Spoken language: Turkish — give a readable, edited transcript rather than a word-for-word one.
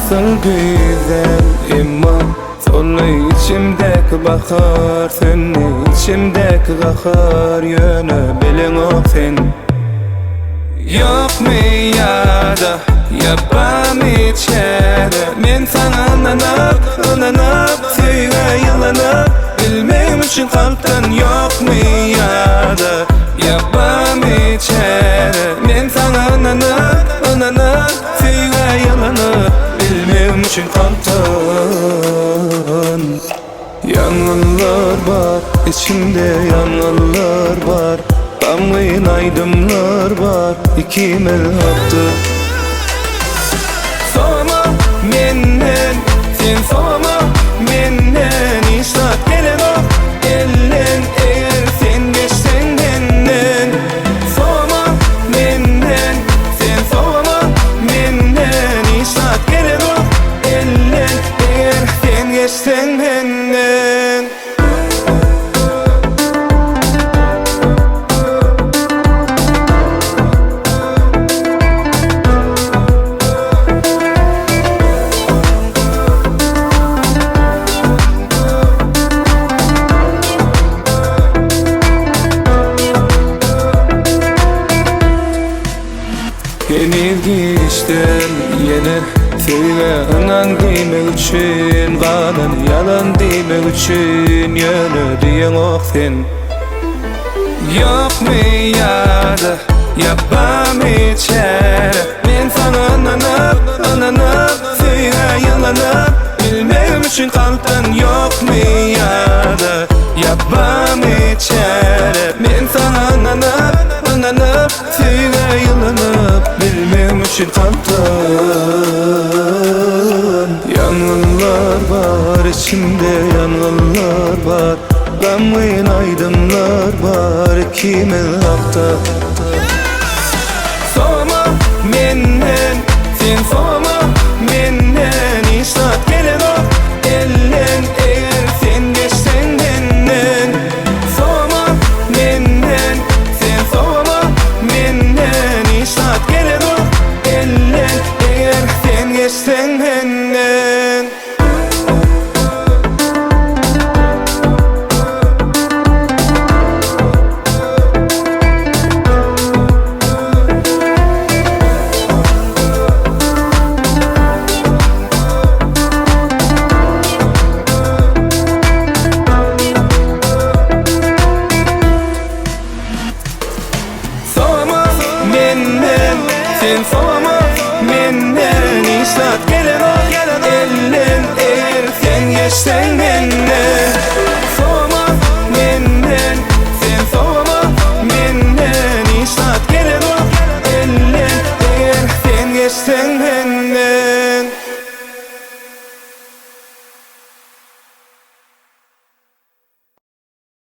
nasıl güzel imma Sonu içimdeki bakar Sönü içimdeki kakar Yönü bilin o sen Yok mi ya da yapam içeri Men sana ınanıp Süyle yılanıp Bilmem için kalpten yok mi ya da yapam içeri Men sana ınanıp Süyle yılanıp Bilmem için kalpten Yangınlar var, içimde yangınlar var Damlayın aydımlar var, İkim el hattı Soğuma menden, sen soğuma menden İşlat gelen o, ellen eğer sen geçsen benden Soğuma menden, sen soğuma menden İşlat gelen o, ellen eğer sen geçsen benden Yenilgişten yener Söyle inan demek için Kalan yalan demek için Yönü diyen ok sen Yok mi ya da yapam içeri Men sana ınanıp Söyle yalanıp Bilmem için kalpten yok mi ya da yapam içeri Men sana ınanıp Söyle yalanıp Bilmem için kalpten Yangınlar var içimde yangınlar var Damlayın aydınlar var İkim el hakta Soğuma menden sen soğuma menden İşlat gelen o ellen eğer sen geçsen benden Soğuma menden sen soğuma menden İşlat gelen o ellen eğer sen geçsen benden Sen soğuma menden İşlat gelen o ellen eğer sen geçsen benden Soğuma menden sen soğuma menden İşlat gelen o ellen eğer sen geçsen benden